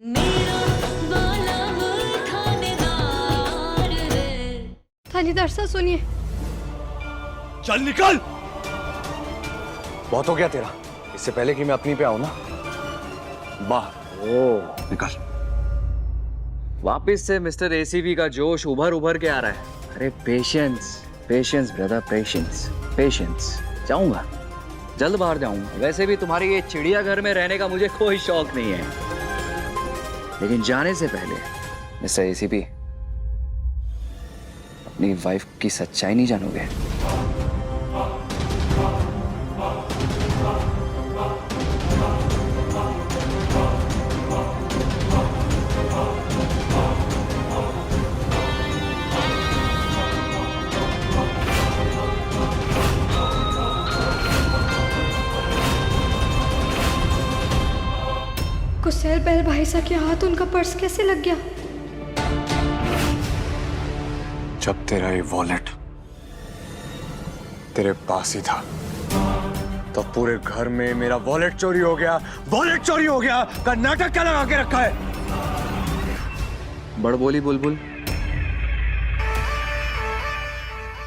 मेरा वाला वो थानेदार है। थानेदार साहब सुनिए। चल निकल। बहुत हो गया तेरा, इससे पहले कि मैं अपनी पे आऊं ना, बाहर ओ निकल। वापिस से मिस्टर एसीबी का जोश उभर उभर के आ रहा है। अरे patience patience brother, patience patience. जाऊंगा, जल्द बाहर जाऊंगा। वैसे भी तुम्हारे ये चिड़ियाघर में रहने का मुझे कोई शौक नहीं है, लेकिन जाने से पहले मिस्टर एसीबी, अपनी वाइफ की सच्चाई नहीं जानोगे। गुस्सेल बहल भाई साहब के हाथ उनका पर्स कैसे लग गया? जब तेरा ये वॉलेट तेरे पास ही था तो पूरे घर में मेरा वॉलेट चोरी हो गया, वॉलेट चोरी हो गया का नाटक क्या लगा के रखा है? बड़बोली बुलबुल,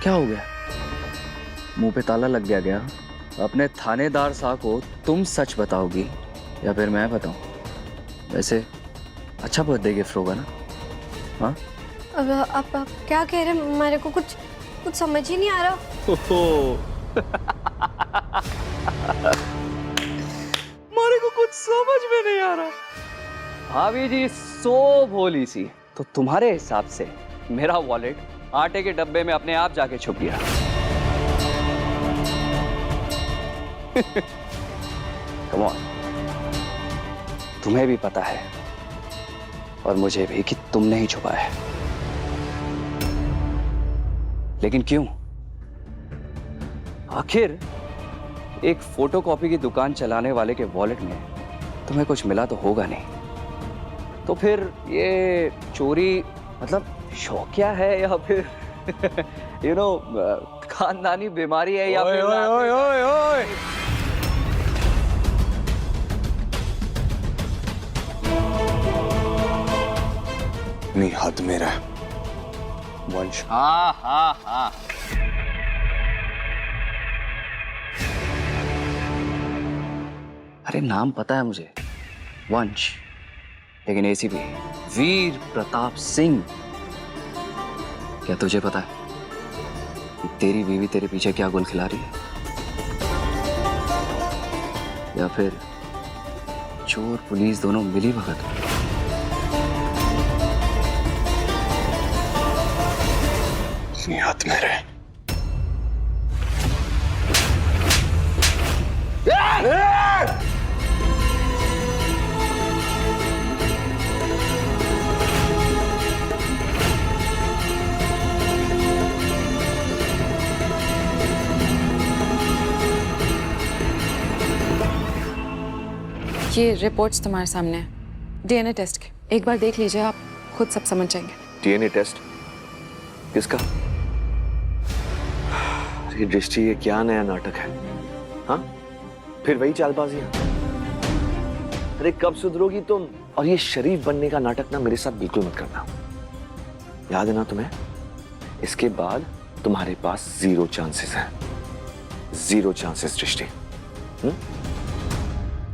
क्या हो गया? मुंह पे ताला लग गया? अपने थानेदार साहब को तुम सच बताओगी या फिर मैं बताऊं? वैसे अच्छा बर्थडे गिफ्ट होगा ना? हाँ, अब आप क्या कह रहे हैं? मेरे को कुछ समझ ही नहीं आ रहा। मारे को कुछ समझ में नहीं आ रहा। भाभी जी सो भोली सी, तो तुम्हारे हिसाब से मेरा वॉलेट आटे के डब्बे में अपने आप जाके छुप गया। कम ऑन, तुम्हें भी पता है और मुझे भी कि तुमने ही छुपा है, लेकिन क्यों? आखिर एक फोटोकॉपी की दुकान चलाने वाले के वॉलेट में तुम्हें कुछ मिला तो होगा नहीं, तो फिर ये चोरी मतलब शौकिया है या फिर खानदानी बीमारी है या फिर ओए। नहीं, हद मेरा वंश। हाँ। अरे नाम पता है मुझे, वंश, लेकिन एसीपी वीर प्रताप सिंह। क्या तुझे पता है कि तेरी बीवी तेरे पीछे क्या गुल खिला रही है? या फिर चोर पुलिस दोनों मिली भगत? हाथ मेरे। ये रिपोर्ट्स तुम्हारे सामने है, डीएनए टेस्ट के। एक बार देख लीजिए, आप खुद सब समझ जाएंगे। डीएनए टेस्ट किसका? ये दृष्टि, ये क्या नया नाटक है? हाँ, फिर वही चालबाजी है। अरे कब सुधरोगी तुम? और ये शरीफ बनने का नाटक ना मेरे साथ बिल्कुल मत करना। याद है ना तुम्हें? इसके बाद तुम्हारे पास 0 चांसेस हैं। 0 चांसेस दृष्टि।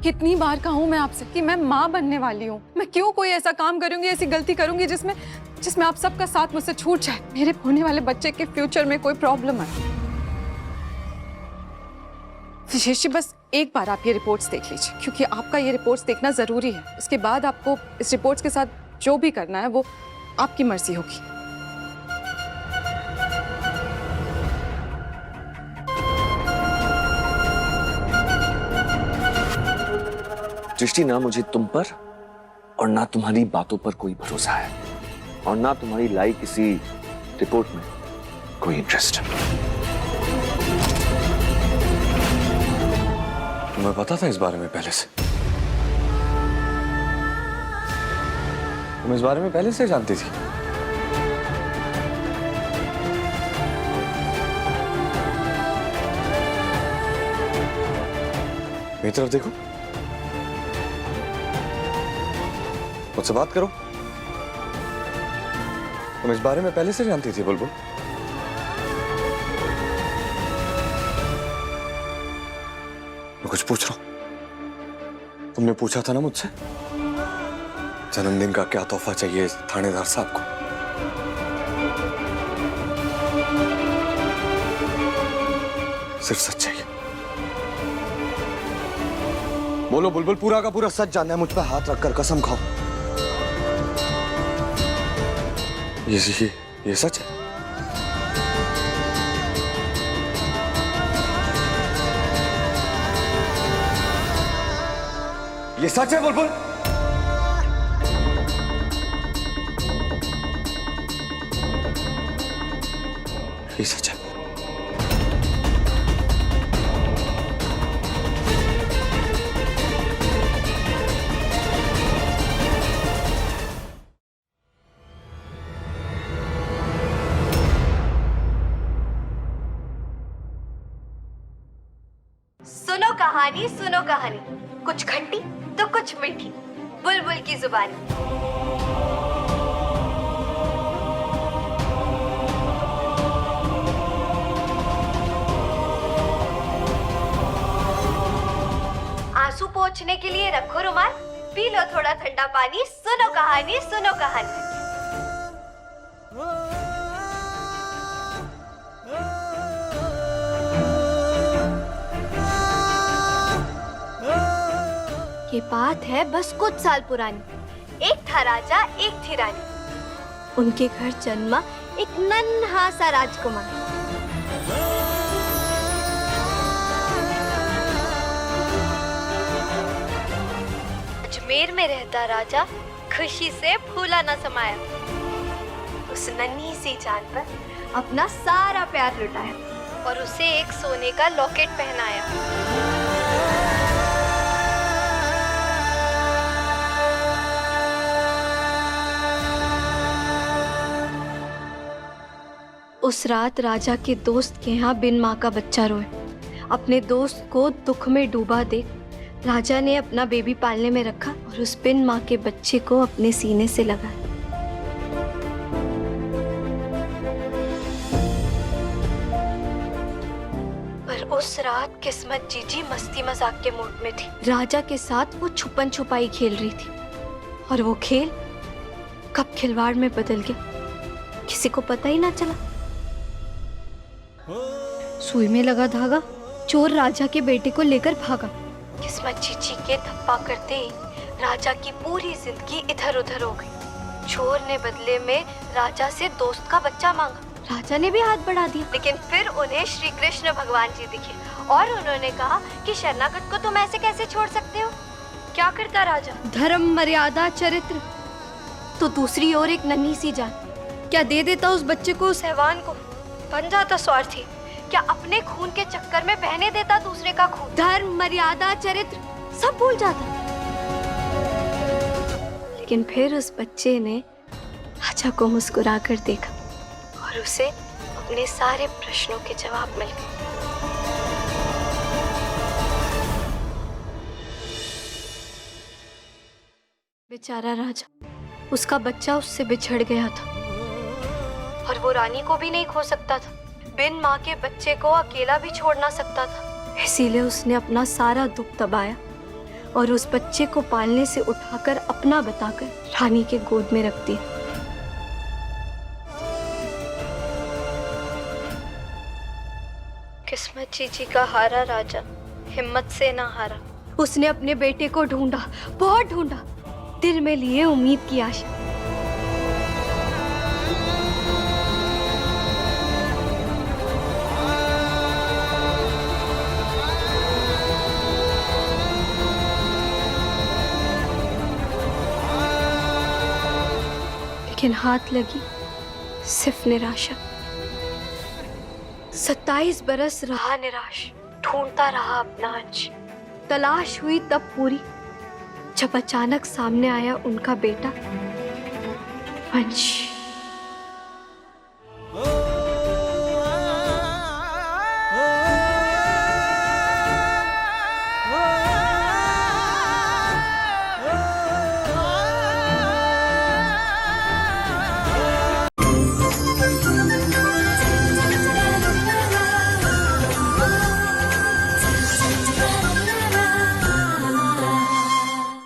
कितनी बार कहूं मैं आपसे कि मैं माँ बनने वाली हूँ। मैं क्यों कोई ऐसा काम करूंगी, ऐसी गलती करूंगी जिसमें आप सबका साथ मुझसे छूट जाए, मेरे होने वाले बच्चे के फ्यूचर में कोई प्रॉब्लम है। विशेषी, बस एक बार आप ये रिपोर्ट्स देख लीजिए, क्योंकि आपका ये रिपोर्ट्स देखना जरूरी है। इसके बाद आपको इस रिपोर्ट्स के साथ जो भी करना है वो आपकी मर्जी होगी। दृष्टि, ना मुझे तुम पर और ना तुम्हारी बातों पर कोई भरोसा है, और ना तुम्हारी लाई किसी रिपोर्ट में कोई इंटरेस्ट। तुम्हें पता था इस बारे में पहले से? तुम इस बारे में पहले से जानती थी? मेरी तरफ देखो। मुझसे बात करो। तुम इस बारे में पहले से जानती थी बुलबुल? मैं कुछ पूछ रहा हूं। तुमने पूछा था ना मुझसे जन्मदिन का क्या तोहफा चाहिए थानेदार साहब को? सिर्फ सच चाहिए। बोलो बुलबुल, पूरा का पूरा सच जानना है। मुझ पर हाथ रखकर कसम खाओ। ये सच है? ये सच है बुलबुल? ये सच है? सुनो कहानी, कुछ खट्टी तो कुछ मीठी, बुलबुल की जुबानी। आंसू पोंछने के लिए रखो रुमाल, पी लो थोड़ा ठंडा पानी। सुनो कहानी, सुनो कहानी। ये बात है बस कुछ साल पुरानी। एक था राजा, एक थी रानी। उनके घर जन्मा एक नन्हा सा राजकुमार। अजमेर में रहता राजा खुशी से फूला न समाया। उस नन्ही सी जान पर अपना सारा प्यार लुटाया और उसे एक सोने का लॉकेट पहनाया। उस रात राजा के दोस्त के यहाँ बिन माँ का बच्चा रोए। अपने दोस्त को दुख में डूबा देख राजा ने अपना बेबी पालने में रखा और उस बिन माँ के बच्चे को अपने सीने से लगाया। पर उस रात किस्मत जीजी मस्ती मजाक के मूड में थी। राजा के साथ वो छुपन छुपाई खेल रही थी और वो खेल कब खिलवाड़ में बदल गया किसी को पता ही ना चला। सुई में लगा धागा, चोर राजा के बेटे को लेकर भागा। किस्मत जीजी के धप्पा करते ही राजा की पूरी जिंदगी इधर उधर हो गई। चोर ने बदले में राजा से दोस्त का बच्चा मांगा। राजा ने भी हाथ बढ़ा दिया, लेकिन फिर उन्हें श्री कृष्ण भगवान जी दिखे और उन्होंने कहा कि शरणागत को तुम ऐसे कैसे छोड़ सकते हो। क्या करता राजा? धर्म, मर्यादा, चरित्र। तो दूसरी ओर एक नन्ही सी जान, क्या दे देता उस बच्चे को, उस हैवान को? बन जाता स्वार्थी। क्या अपने खून के चक्कर में बहने देता दूसरे का खून? धर्म, मर्यादा, चरित्र सब भूल जाता। लेकिन फिर उस बच्चे ने राजा को मुस्कुराकर देखा और उसे अपने सारे प्रश्नों के जवाब मिल गए। बेचारा राजा, उसका बच्चा उससे बिछड़ गया था और वो रानी को भी नहीं खो सकता था। बिन माँ के बच्चे को अकेला भी छोड़ ना सकता था। इसीलिए उसने अपना सारा दुख दबाया और उस बच्चे को पालने से उठाकर अपना बताकर रानी के गोद में रख दिया। किस्मत जीजी का हारा राजा हिम्मत से ना हारा। उसने अपने बेटे को ढूंढा, बहुत ढूंढा, दिल में लिए उम्मीद की आशा। लेकिन हाथ लगी सिर्फ निराशा। 27 बरस रहा निराश, ढूंढता रहा अपना अंश। तलाश हुई तब पूरी जब अचानक सामने आया उनका बेटा वंश।